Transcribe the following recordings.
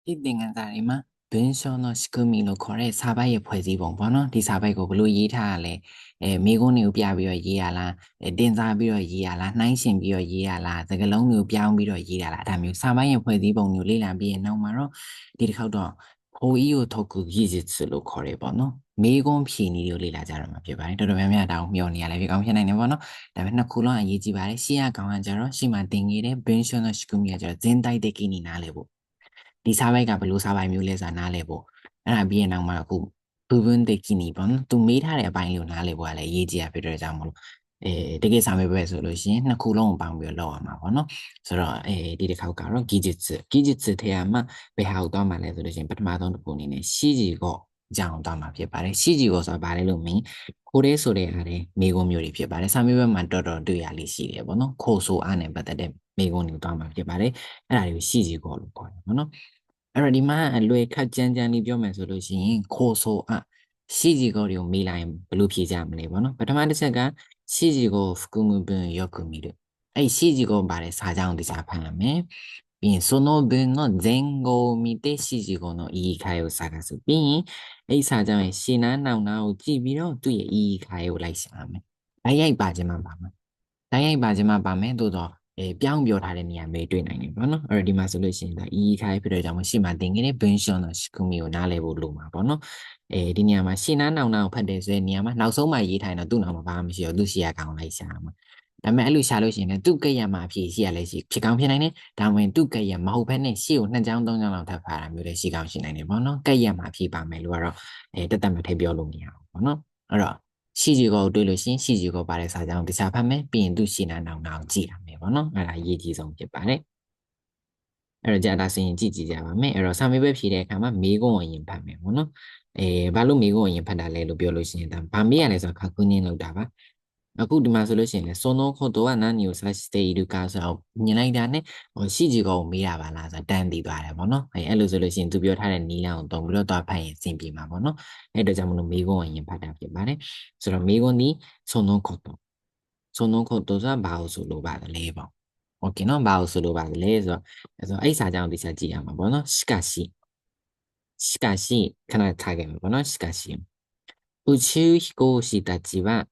ဒီသင်ခန်းစာတွေမှာဘင်းရှောの仕組みလို့ခေါ်တဲ့စာပိုက်ရဲ့ဖွဲ့စည်းပုံပေါ့နော်ဒီစာပိုက်ကိုဘယ်လိုရေးထားရလဲမိကုန်းတွေကိုပြပြီးတော့ရေးရလားတင်စားပြီးတော့ရေးရလားနှိုင်းယှဉ်ပြီးတော့ရေးရလားစကားလုံးတွေကိုပြောင်းပြီးတော့ရေးရလားဒါမျိုးစာပိုက်ရဲ့ဖွဲ့စည်းပုံမျိုးလေ့လာပြီးရင်နောက်မှာတော့ဒီတစ်ခေါက်တော့ဟိုဤကိုထုတ်ကူရည်စလို့ခေါ်တယ်ပေါ့နော်မိကုန်းဖြေနည်းတွေကိုလေ့လာကြတော့မှာဖြစ်ပါတယ်တော်တော်များများတောင်းမျှော်နေရလဲဖြစ်ကောင်းဖြစ်နိုင်တယ်ပေါ့နော်ဒါပေမဲ့နှစ်ခုလုံးအရေးကြီးပါတယ်ရှေ့ကကောင်ကကျတော့ရှေ့မှာတင်ခဲ့တဲ့ဘင်းရှောの仕組みကကျတော့全体的にနားလည်ဖို့ဒီစာပိုက်ကဘယ်လိုစာပိုက်မျိုးလဲဆိုတာနားလည်ဖို့အဲ့ဒါပြီးရင်နောက်မှာအခု部分的にပေါ့နော်သူမေးထားတဲ့အပိုင်းလေးကိုနားလည်ဖို့ကလည်းအရေးကြီးတာဖြစ်တဲ့ကြောင့်မလို့တကယ်စာမေးပွဲဆိုလို့ရှိရင်နှစ်ခုလုံးကိုပေါင်းပြီးတော့လောက်ရမှာပေါ့နော်ဆိုတော့ဒီတစ်ခေါက်ကတော့技術ထဲမှာဘယ်ဟာကိုသွားမှာလဲဆိုလို့ရှိရင်ပထမဆုံးတစ်ခုအနေနဲ့ရှိကြီးကိုကြောင်းသွားမှာဖြစ်ပါတယ်ရှိကြီးကိုဆိုတာဘာလဲလို့မင်းခိုးတဲ့ဆိုတဲ့အားတွေမိကုံးမျိုးတွေဖြစ်ပါတယ်စာမေးပွဲမှာတော်တော်တွေ့ရလေးရှိတယ်ပေါ့နော်ခိုးဆိုအားနဲ့ပတ်သက်တဲ့မိကုံးတွေသွားမှာဖြစ်ပါတယ်အဲ့ဒါတွေကိုရှိကြီးကိုလို့ခေါ်တယ်ပေါ့နော်အဲ့တော့ဒီမှာအလွယ်ခက်ကြမ်းကြမ်းလေးပြောမယ်ဆိုလို့ရှိရင်ခိုးဆိုအားရှိကြီးကိုတွေကိုမေးလိုက်ရင်ဘယ်လိုဖြေကြမလဲပေါ့နော်ပထမတစ်ချက်ကရှိကြီးကို含む文よく見るအဲ့ရှိကြီးကိုပါတယ်စာကြောင်းတရားဖတ်ရမယ်ပြီးရင်その文の前後を見て指示語の言い換えを探すပြီးရင်အဲ့စာကြောင်းရဲ့ရှင်းနာနောက်နာကိုကြည့်ပြီးတော့သူ့ရဲ့言い換えကိုလိုက်ရှာမယ်တိုက်ရိုက်ပါခြင်းမှပါမယ်တိုက်ရိုက်ပါခြင်းမှပါမယ်သို့တော့ပြောင်းပြောထားတဲ့နေရာမေးတွေ့နိုင်တယ်ပေါ့နော်အဲ့တော့ဒီမှာဆိုလို့ရှိရင်ဒါ言い換えဖြစ်တဲ့ကြောင့်မရှိမှသင်ခဲ့တဲ့文章の仕組みကိုနားလည်ဖို့လိုမှာပေါ့နော်ဒီနေရာမှာရှင်းနာနောက်နာကိုဖတ်တယ်ဆိုတဲ့နေရာမှာနောက်ဆုံးမှရေးထိုင်တော့သူ့နောက်မှာဘာမှမရှိတော့သူ့ရှေ့ကကောင်လိုက်ရှာမှာဒါပေမဲ့အဲ့လိုရှာလို့ရှိရင်လည်းသူ့ကက်ရမှာအဖြစ်ရှိရလဲရှိဖြစ်ကောင်းဖြစ်နိုင်တယ်ဒါမှမဟုတ်သူ့ကက်ရမဟုတ်ဘဲနဲ့ရှေ့ကို2ကြောင်း3ကြောင်းလောက်ထပ်ဖာတာမျိုးလည်းရှိကောင်းရှိနိုင်တယ်ပေါ့နော်ကက်ရမှာအဖြစ်ပါမယ်လို့ကတော့တက်တက်မထည့်ပြောလို့မရဘူးပေါ့နော်အဲ့တော့ရှိကြီးကိုတွေ့လို့ရှိရင်ရှိကြီးကိုပါတဲ့စာကြောင်းတခြားဖတ်မယ်ပြီးရင်သူ့ရှင်းနာနောက်နာကိုကြည့်ရမယ်ပေါ့နော်အဲ့ဒါအရေးကြီးဆုံးဖြစ်ပါတယ်အဲ့တော့ကြာဒါဆိုရင်ကြည့်ကြပါမယ်အဲ့တော့စာမေးပွဲဖြေတဲ့အခါမှာမေးခွန်းကိုအရင်ဖတ်မယ်ပေါ့နော်ဘာလို့မေးခွန်းကိုအရင်ဖတ်တာလဲလို့ပြောလို့ရှိရင်ဒါဘာမေးရလဲဆိုတော့ခါကူးနင်းလောက်တာပါအခုဒီမှာဆိုလို့ရှိရင်လည်းそのことは何を指しているかဆိုတော့မြင်လိုက်တာနဲ့ရှိကြီးကိုမေးတာပါလားဆိုတော့တန်းတည်သွားတယ်ပေါ့နော်အဲ့လိုဆိုလို့ရှိရင်သူပြောထားတဲ့နီလန်ကိုတုံပြီးတော့သွားဖတ်ရင်အဆင်ပြေမှာပေါ့နော်အဲ့တော့ကြောင့်မလို့မေးခွန်းကိုအရင်ဖတ်တာဖြစ်ပါတယ်ဆိုတော့မေးခွန်းဒီそのことそのことဆိုတာဘာလို့ဆိုလိုပါလဲပေါ့โอเคနော်ဘာလို့ဆိုလိုပါလဲဆိုတော့အဲ့စာကြောင်းဒီစားကြည့်ရမှာပေါ့နော်しかしခဏထားခဲ့မှာပေါ့နော်しかし宇宙飛行士たちは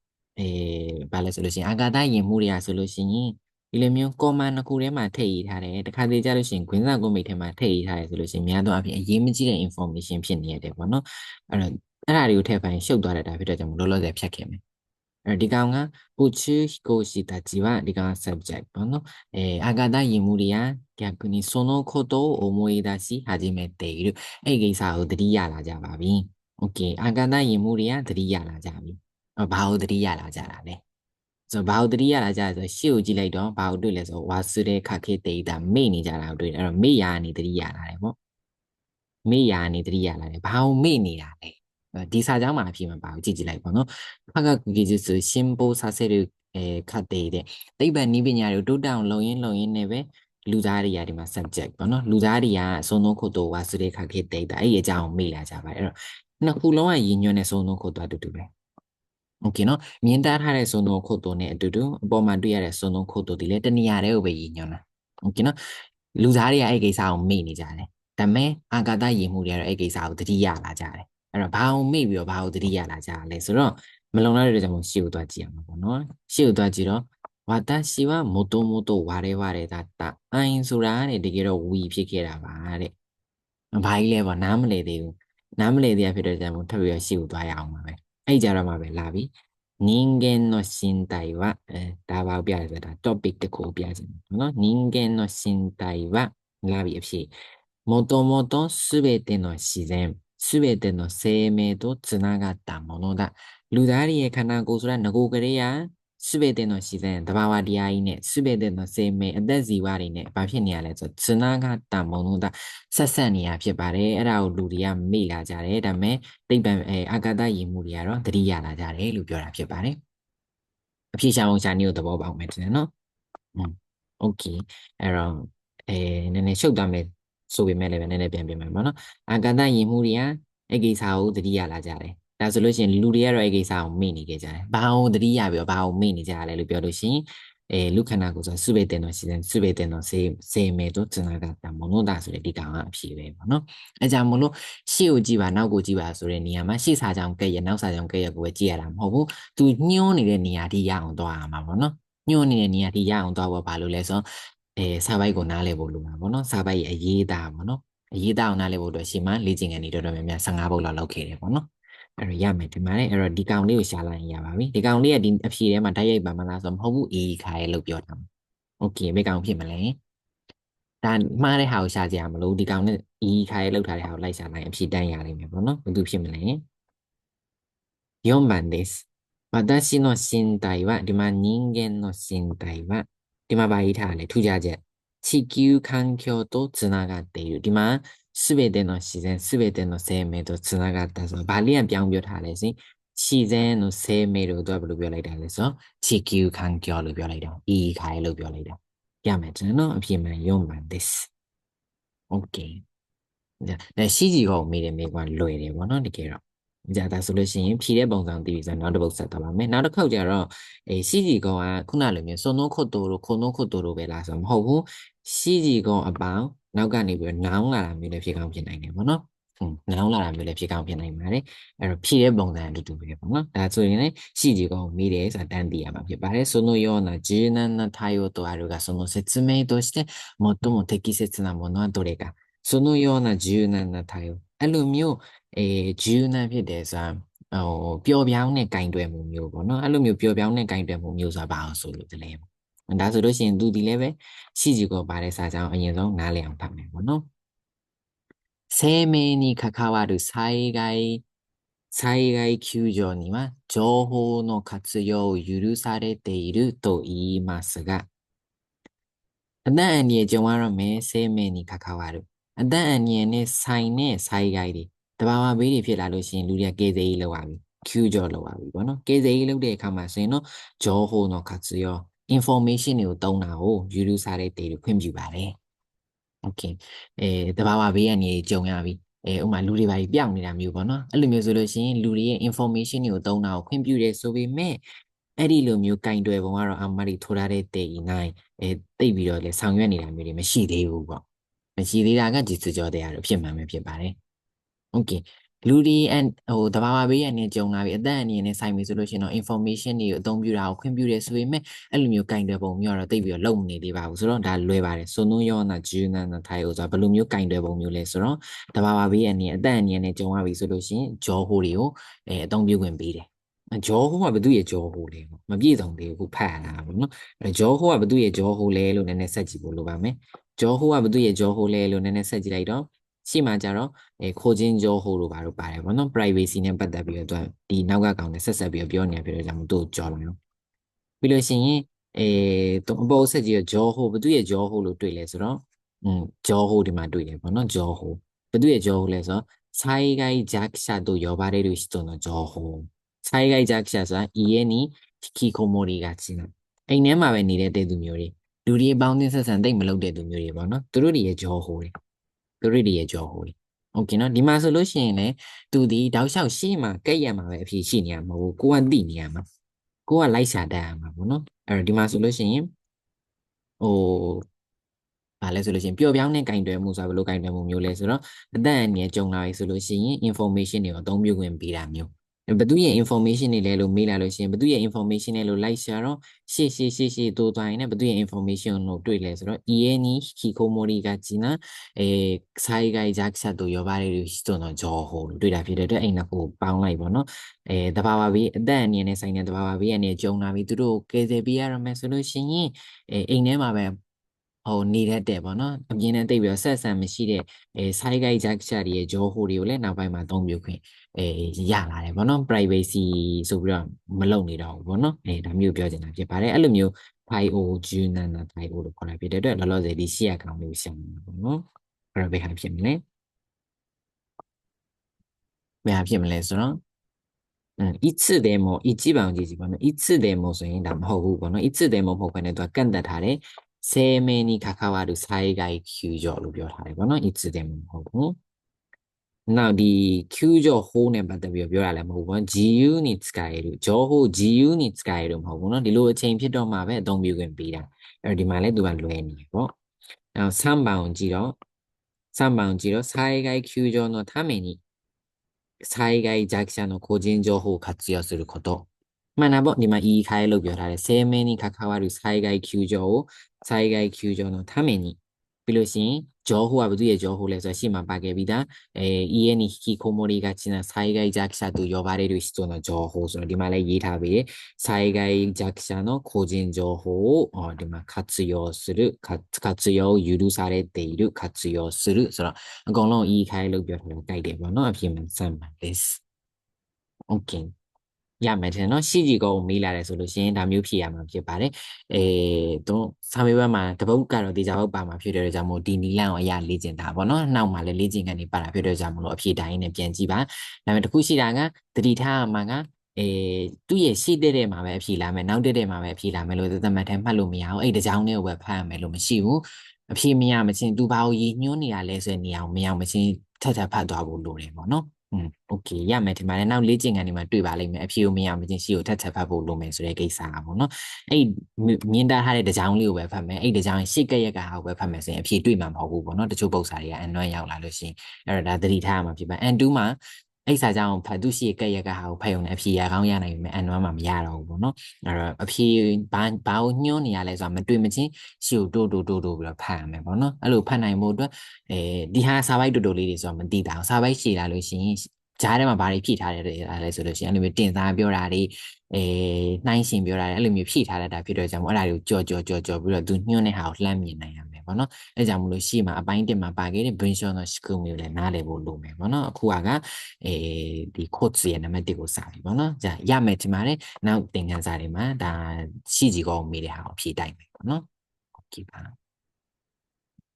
ဘာလဲဆိုလို့ရှိရင်အာကာသယာဉ်မှုတွေကဆိုလို့ရှိရင်ဒီလိုမျိုးကော်မန်တစ်ခုထဲမှာထည့်ရေးထားတယ်တခါတလေကြာလို့ရှိရင်ခွင်းစာကွန်မိတ်ထဲမှာထည့်ရေးထားတယ်ဆိုလို့ရှိရင်များသောအားဖြင့်အရေးမကြီးတဲ့ information ဖြစ်နေရတယ်ပေါ့နော်အဲ့တော့အဲ့ဒါတွေကိုထည့်ဖိုင်ရှုပ်သွားတဲ့ဒါဖြစ်တဲ့ကြောင့်မလို့လောလောဆယ်ဖြတ်ခဲ့မယ်ဒီကောင်က宇宙飛行士たちはဒီကောင် subject ပေါ့နော်အာကာသယာဉ်မှုတွေက逆にそのことを思い出し始めているအဲ့ဒီကိစ္စကိုသတိရလာကြပါပြီโอเคအာကာသယာဉ်မှုတွေကသတိရလာကြပြီဘာလို့သတိရလာကြတာလဲဆိုတော့ဘာလို့သတိရလာကြလဲဆိုတော့ရှေ့ကိုကြည့်လိုက်တော့ဘာလို့တွေ့လဲဆိုတော့ဝါစုတဲ့ခါခေတေးတာမေ့နေကြတာကိုတွေ့တယ်အဲ့တော့မေ့ရာကနေသတိရလာတယ်ပေါ့မေ့ရာကနေသတိရလာတယ်ဘာလို့မေ့နေတာလဲဒီစာကြောင်းမှာအဖြစ်မှာပါကိုကြည့်ကြည့်လိုက်ပေါ့နော်ဖကကူကြီးဆိုရှင်ပိုးစာဆဲတွေခတ်တဲ့သိပ္ပံနည်းပညာတွေတိုးတောင်လုံရင်းနဲ့ပဲလူသားတွေကဒီမှာ subject ပေါ့နော်လူသားတွေကစုံလုံးခုတ်တော့ဝါစုတဲ့ခါခေတေးတာအဲ့ဒီအကြောင်းမေ့လာကြပါတယ်အဲ့တော့နှစ်ခုလုံးကရည်ညွှန်းတဲ့စုံလုံးခုတ်တော့အတူတူပဲโอเคနော်မြင်တာထားတဲ့စုံလုံးခုတ်တော့နဲ့အတူတူအပေါ်မှာတွေ့ရတဲ့စုံလုံးခုတ်တော့ဒီလေတနေရာတည်းကိုပဲရည်ညွှန်းတာโอเคနော်လူသားတွေကအဲ့ဒီကိစ္စကိုမေ့နေကြတယ်ဒါပေမဲ့အာကာသယာဉ်မှုတွေကတော့အဲ့ဒီကိစ္စကိုသတိရလာကြတယ်အဲ့တော့ဘာအောင်မေ့ပြီးတော့ဘာကိုသတိရလာကြလဲဆိုတော့မလုံလောက်တဲ့ကြောင့်ရှေ့ကိုသွားကြည့်ရမှာပေါ့နော်ရှေ့ကိုသွားကြည့်တော့ဝါတာရှိဝမိုတိုမိုတိုဝါရဲဝါရဲတာတာအိုင်ဆိုတာတဲ့တကယ်တော့ဝီဖြစ်ခဲ့တာပါတဲ့ဘာကြီးလဲပေါ့နားမလဲသေးဘူးနားမလဲသေးရဖြစ်တဲ့ကြောင့်ထပ်ပြီးတော့ရှေ့ကိုသွားရအောင်ပါပဲအဲ့ကြတော့မှပဲလာပြီ人間の身体はဒါဘာကိုပြလဲဆိုတာ topic တစ်ခုပြချင်တယ်နော်人間の身体はလာပြီအဖြစ်もともとすべての自然すべての生命とつながったものだလူသားရဲ့ခန္ဓာကိုယ်ဆိုတာငကိုကလေးကすべての自然တဘာဝတရားကြီးနဲ့すべての生命အသက်ဇီဝတွေနဲ့ဘာဖြစ်နေရလဲဆိုつながったものだဆက်ဆက်နေရဖြစ်ပါတယ်အဲ့ဒါကိုလူတွေကမေ့လာကြတယ်ဒါပေမဲ့သိပ္ပံအာကာသယာဉ်မှုတွေကတော့သတိရလာကြတယ်လို့ပြောတာဖြစ်ပါတယ်အဖြေရှာပုံရှာနည်းကိုသဘောပေါက်မယ်တင်နော်โอเคအဲ့တော့နည်းနည်းရှုပ်သွားမယ်ဆိုပေမဲ့လည်းပဲနည်းနည်းပြန်ပြင်မယ်ပေါ့နော်အာကာသယာဉ်မှုတွေကအဲ့ကိစ္စကိုသတိရလာကြတယ်ဒါဆိုလို့ရှိရင်လူတွေကတော့အဲ့ကိစ္စကိုမေ့နေကြတယ်ဘာအောင်သတိရပြီးတော့ဘာအောင်မေ့နေကြရလဲလို့ပြောလို့ရှိရင် လူခန္ဓာကိုယ်ဆိုစုပဲတင်တော့ရှိတယ်စုပဲတင်တော့စေမယ်တော့ဇနာကတမနောတာဆိုတဲ့ဒီကောင်ကအဖြစ်ပဲပေါ့နော်အဲကြောင့်မလို့ရှေ့ကိုကြည့်ပါနောက်ကိုကြည့်ပါဆိုတဲ့နေရာမှာရှေ့စာကြောင်ကဲ့ရနောက်စာကြောင်ကဲ့ရကိုပဲကြည့်ရတာမဟုတ်ဘူးသူညှိုးနေတဲ့နေရာထိရအောင်သွားရမှာပေါ့နော်ညှိုးနေတဲ့နေရာထိရအောင်သွားဖို့ဘာလို့လဲဆိုတော့စာပိုက်ကိုနားလည်ဖို့လိုမှာပေါ့နော်စာပိုက်ရဲ့အရေးသားပေါ့နော်အရေးသားအောင်နားလည်ဖို့အတွက်ရှေ့မှာလေ့ကျင့်ခန်းတွေတော်တော်များများ15ပုတ်လောက်လုပ်ခဲ့တယ်ပေါ့နော်အဲ့တော့ရမယ်ဒီမှာလေအဲ့တော့ဒီကောင်လေးကိုရှာလိုက်ရင်ရပါပြီဒီကောင်လေးကဒီအဖြေထဲမှာတိုက်ရိုက်ပါမလားဆိုတော့မဟုတ်ဘူးအေးခါရဲ့လို့ပြောတာโอเคဘယ်ကောင်ဖြစ်မလဲဒါမှားတဲ့ဟာကိုရှာကြရမလို့ဒီကောင်နဲ့အေးခါရဲ့လောက်ထားတဲ့ဟာကိုလိုက်ရှာလိုက်အဖြေတန်းရလိမ့်မယ်ပေါ့နော်ဘယ်သူဖြစ်မလဲ4番です。私の身体は、ဒီမှာ人間の身体は、ဒီမှာဘာရေးထားလဲထူးခြားချက်地球環境とつながっている。ဒီမှာすべての自然、すべての生命とつながったဆိုတော့ဘာလေးကပြောင်းပြောထားလဲဆို自然の生命လို့တော့ဘယ်လိုပြောလိုက်တာလဲဆိုတော့地球環境လို့ပြောလိုက်တာいいခိုင်လို့ပြောလိုက်တာရမယ်ကျွန်တော်အပြည့်မှန်4番です OK ဒါရှိကြီးကိုမေးတယ်မေးကွာလွယ်တယ်ပေါ့နော်တကယ်တော့じゃあဒါဆိုလို့ရှိရင်ဖြည့်တဲ့ပုံစံတည်ပြီးဆိုနောက်တစ်ပုတ်ဆက်သွားပါမယ်နောက်တစ်ခေါက်ကျတော့ရှိကြီးကောင်ကခုနလိုမျိုးစွန်နိုးခုတ်တိုတို့ခုံနိုးခုတ်တိုတို့ပဲလားဆိုတော့မဟုတ်ဘူးရှိကြီးကောင်အပေါင်းနောက်ကနေပြီးနောင်းလာတာမျိုးလည်းဖြစ်ကောင်းဖြစ်နိုင်တယ်ပေါ့နော်နောင်းလာတာမျိုးလည်းဖြစ်ကောင်းဖြစ်နိုင်ပါတယ်အဲ့တော့ဖြည့်တဲ့ပုံစံအတူတူပဲပေါ့နော်ဒါဆိုရင်လည်းရှိကြီးကောင်မေးတယ်ဆိုတာတန်းသိရမှာဖြစ်ပါတယ်そのような柔軟な対応とあるがその説明として最も適切なものはどれかそのような柔軟な対応အဲ့လိုမျိုးဂျူးနံဖြစ်တယ်ဆိုတာပျော်ပြောင်းတဲ့ကင်တွယ်မှုမျိုးပေါ့နော်အဲ့လိုမျိုးပျော်ပြောင်းတဲ့ကင်တွယ်မှုမျိုးဆိုတာဘာလို့ဆိုလို့တလဲဒါဆိုလို့ရှိရင်သူဒီလည်းပဲရှိကြီးကိုပါတဲ့စာကြောင်းအရင်ဆုံးနားလည်အောင်ဖတ်မယ်ပေါ့နော်生命に関わる災害救助には情報の活用を許されていると言いますがအသက်အန္တရာယ်ကြုံရတော့မယ်生命に関わるအသက်အန္တရာယ်နဲ့ဆိုင်တဲ့災害တွေတဘာဝဘေးတွေဖြစ်လာလို့ရှိရင်လူတွေကကေသေးကြီးလောက်ပါပြီကျူးကျော်လောက်ပါပြီပေါ့နော်ကေသေးကြီးလောက်တဲ့အခါမှာဆိုရင်တော့情報の活用 information တွေကိုတုံးတာကိုယူလူစားတဲ့တေတွေခွင့်ပြုပါတယ်โอเคတဘာဝဘေးကနေကြုံရပြီဥမာလူတွေပါပြောင်းနေတာမျိုးပေါ့နော်အဲ့လိုမျိုးဆိုလို့ရှိရင်လူတွေရဲ့ information တွေကိုတုံးတာကိုခွင့်ပြုတယ်ဆိုပေမဲ့အဲ့ဒီလိုမျိုးကင်တွယ်ပုံကတော့အမရီထိုးထားတဲ့တေဤနိုင်တိတ်ပြီးတော့လေဆောင်ရွက်နေတာမျိုးတွေမရှိသေးဘူးပေါ့မရှိသေးတာကဒီစကြောတရားတော့ဖြစ်မှန်ပဲဖြစ်ပါတယ်โอเคလူဒီတဘာဝဘေးရနေကြုံလာပြီအသက်အန္တရာယ်နဲ့ဆိုင်ပြီဆိုလို့ရှိရင်တော့ information တွေကိုအသုံးပြုတာကိုခွင့်ပြုတယ်ဆိုပေမဲ့အဲ့လိုမျိုးကင်တွယ်ပုံမျိုးကတော့တိတ်ပြီးတော့လုံမနေသေးပါဘူးဆိုတော့ဒါလွယ်ပါတယ်ဆိုနုယောနာဂျူနာနာထိုင်ဆိုတော့ဘယ်လိုမျိုးကင်တွယ်ပုံမျိုးလဲဆိုတော့တဘာဝဘေးရနေအသက်အန္တရာယ်နဲ့ကြုံရပြီဆိုလို့ရှိရင်ဂျောဟိုတွေကိုအသုံးပြုခွင့်ပေးတယ်ဂျောဟိုကဘယ်သူရဲ့ဂျောဟိုလဲမပြည့်စုံသေးဘူးဖတ်ရတာပေါ့နော်ဂျောဟိုကဘယ်သူရဲ့ဂျောဟိုလဲလို့နည်းနည်းဆက်ကြည့်ဖို့လိုပါမယ်ဂျောဟိုကဘယ်သူရဲ့ဂျောဟိုလဲလို့နည်းနည်းဆက်ကြည့်လိုက်တော့ရှိမှကြတော့ခိုးခြင်းကြောဟိုလိုပါတော့ပါတယ်ပေါ့နော် privacy နဲ့ပတ်သက်ပြီးတော့ဒီနောက်ကကောင်နဲ့ဆက်ဆက်ပြီးတော့ပြောနေပြတော့ကြောင့်သူ့ကိုကြော်လိုက်နော်ပြီးလို့ရှိရင်အပေါ်ဆက်ကြည့်တော့ဂျောဟိုဘသူရဲ့ဂျောဟိုလို့တွေ့လဲဆိုတော့ဂျောဟိုဒီမှာတွေ့တယ်ပေါ့နော်ဂျောဟိုဘသူရဲ့ဂျောဟိုလဲဆိုတော့災害弱者と呼ばれる人の情報災害弱者ဆိုတာ家に引きこもりがちなအိမ်ထဲမှာပဲနေတဲ့သူမျိုးတွေလူတွေအပေါင်းအသင်းဆက်ဆံတိတ်မလုပ်တဲ့သူမျိုးတွေပေါ့နော်သူတို့တွေရဲ့ဂျောဟိုတွေသူတို့တွေရဲ့ကြောဟိုโอเคเนาะဒီမှာဆိုလို့ရှိရင်လည်းသူဒီတောက်လျှောက်ရှေ့မှာကဲ့ရမှာပဲအဖြစ်ရှိနေရမှာမဟုတ်ကိုကသိနေရမှာကိုကလိုက်ရှာတတ်ရမှာပေါ့နော်အဲ့တော့ဒီမှာဆိုလို့ရှိရင်ဟိုဘာလဲဆိုလို့ရှိရင်ပျော်ပြောင်းတဲ့ကင်တွယ်မှုဆိုတာဘယ်လိုကင်တွယ်မှုမျိုးလဲဆိုတော့အသက်အန္တရာယ်ကြုံလာပြီဆိုလို့ရှိရင် information တွေကိုအသုံးပြုခွင့်ပေးတာမျိုးဘသူရဲ့ information တွေလဲလို့မေးလာလို့ရှိရင်ဘသူရဲ့ information လဲလို့လိုက်ရှာတော့ရှေ့တိုးသွားရင်လည်းဘသူရဲ့ information ကိုတွေ့လဲဆိုတော့ EA に引きこもりがちな災害弱者と呼ばれる人の情報လို့တွေ့တာဖြစ်တဲ့အတွက်အဲ့နှစ်ခုပေါင်းလိုက်ပေါ့နော်တဘာဝဘေးအသက်အန္တရာယ်နဲ့ဆိုင်တဲ့တဘာဝဘေးအနေနဲ့ကြုံလာပြီသူတို့ကယ်ဆယ်ပေးရမယ်ဆိုလို့ရှိရင်အိမ်ထဲမှာပဲနေတတ်တယ်ပေါ့နော်အပြင်းနဲ့တိတ်ပြီးတော့ဆက်ဆံမရှိတဲ့ဆိုင်းဂိုက်ဂျက်ချက်ရဲ့ဂျောဟိုတွေကိုလည်းနောက်ပိုင်းမှာအသုံးပြုခွင့်ရလာတယ်ပေါ့နော် privacy ဆိုပြီးတော့မလုပ်နေတော့ဘူးပေါ့နော်ဒါမျိုးပြောချင်တာဖြစ်ပါတယ်အဲ့လိုမျိုး IO ဂျူနန်နာ IO လို့ခေါ်တာဖြစ်တဲ့အတွက်လောလောဆယ်ဒီရှေ့အကောင်လေးကိုရှင်းမှာပေါ့နော်အဲ့တော့ဘယ်ဟာဖြစ်မလဲဘယ်ဟာဖြစ်မလဲဆိုတော့一次でも一番ကြီးကြီးပေါ့နော်一次でもဆိုရင်ဒါမဟုတ်ဘူးပေါ့နော်一次でもမဟုတ်ဘဲနဲ့သူကကန့်သက်ထားတယ်生命に関わる災害救助လို့ပြောထားတယ်ပေါ့နော်一次でもမဟုတ်ဘူး နောက်ဒီ Q ကြော hold နဲ့ပတ်သက်ပြီးပြောတာလည်းမဟုတ်ဘူးเนาะ GU に使えるကြော hold GU に使えるမဟုတ်ဘူးเนาะဒီလိုအချိန်ဖြစ်တော့မှပဲအသုံးပြုခွင့်ပေးတာအဲ့တော့ဒီမှာလည်းသူကလွယ်နေပေါ့နောက်3番をကြည့်တော့3番をကြည့်တော့災害救助のために災害弱者の個人情報を活用することမှန်တာပေါ့ဒီမှာ E ခိုင်းလို့ပြောထားတယ်生命に関わる災害救助を災害救助のためにပြီးလို့ရှိရင်情報はဘယ်သူရဲ့情報လဲဆိုတော့ရှေ့မှာပါခဲ့ပြီးသား家に引きこもりがちな災害弱者と呼ばれる人の情報ဆိုတော့ဒီမှာလည်းရေးထားပြီး災害弱者の個人情報をဒီမှာ活用する活用を許されている活用するဆိုတော့အကုန်လုံး E ခိုင်းလို့ပြောထားတယ်တိုက်တယ်ပေါ့နော်အပြင်မှာစမ်းပါ this okay ရမယ်တဲ့နော်ရှိကြီးကိုမေးလာတယ်ဆိုလို့ရှိရင်ဒါမျိုးဖြေရမှာဖြစ်ပါတယ်သူစာမေးပွဲမှာတပုတ်ကတော့ဒီကြပုတ်ပါမှာဖြစ်တဲ့ကြောင့်မို့ဒီနီလန့်ကိုအရာလေ့ကျင့်တာပေါ့နော်နောက်မှာလည်းလေ့ကျင့်ကနေပါတာဖြစ်တဲ့ကြောင့်မို့လို့အဖြေတိုင်းနဲ့ပြန်ကြည့်ပါဒါပေမဲ့တစ်ခုရှိတာကတတိထားမှာကသူ့ရဲ့ရှိတဲ့မှာပဲအဖြေလာမယ်နောက်တဲ့မှာပဲအဖြေလာမယ်လို့သတ်မှတ်ထဲမှတ်လို့မရဘူးအဲ့ဒီကြောင်းနဲ့ပဲဖတ်ရမယ်လို့မရှိဘူးအဖြေမရမချင်းသူဘာကိုရည်ညွှန်းနေရလဲဆိုတဲ့နေရာကိုမရမချင်းထပ်ထပ်ဖတ်သွားဖို့လိုတယ်ပေါ့နော်โอเคရမယ်ဒီမှာလည်းနောက်လေ့ကျင့်ခန်းတွေမှာတွေ့ပါလိမ့်မယ်အဖြေကိုမရမချင်းရှိကိုထပ်ထပ်ဖတ်ဖို့လိုမယ်ဆိုတဲ့ကိစ္စอ่ะပေါ့နော်အဲ့မြင်တာထားတဲ့တကြောင်လေးကိုပဲဖတ်မယ်အဲ့တကြောင်ရှစ်ကရက်ကဟာကိုပဲဖတ်မယ်ဆိုရင်အဖြေတွေ့မှာမဟုတ်ဘူးပေါ့နော်တချို့ပု္ပ္ပစာတွေကအန်နွမ်းရောက်လာလို့ရှိရင်အဲ့တော့ဒါသတိထားရမှာဖြစ်ပါအန်2မှာအဲ့စာကြောင်ဖတ်သူရှိကရက်ကဟာကိုဖတ်ရုံနဲ့အဖြေရကောင်းရနိုင်မယ်အန်နွမ်းမှာမရတော့ဘူးပေါ့နော်အဲ့တော့အဖြေဘာကိုညွှန်းနေရလဲဆိုတာမတွေ့မချင်းရှိကိုတိုးပြီးတော့ဖတ်ရမယ်ပေါ့နော်အဲ့လိုဖတ်နိုင်ဖို့အတွက်ဒီဟာစာပိုက်တူလေးတွေဆိုတာမသိတာအောင်စာပိုက်ရှည်လာလို့ရှိရင်ကြားထဲမှာဘာတွေဖြည့်ထားတယ်လဲဆိုလို့ရှိရင်အဲ့လိုမျိုးတင်စားပြောတာတွေနှိုင်းရှင်ပြောတာတွေအဲ့လိုမျိုးဖြည့်ထားတာဖြစ်တော့ကြောင့်အဲ့ဒါတွေကိုကြော်ပြီးတော့သူညွှန်းတဲ့ဟာကိုလှမ်းမြင်နိုင်ရမယ်ပေါ့နော်အဲ့ကြောင့်မလို့ရှေ့မှာအပိုင်းတင်မှာပါခဲ့တဲ့ Brainstorm の仕組みကိုလည်းနားလည်ဖို့လိုမယ်ပေါ့နော်အခုကဒီ code ရဲ့နံပါတ်1ကိုစပြီပေါ့နော်じゃရမယ်ဒီမှာလည်းနောက်သင်ခန်းစာတွေမှာဒါရှိကြီးကောင်းမေးတဲ့ဟာကိုဖြည့်တိုက်မယ်ပေါ့နော်โอเคပါ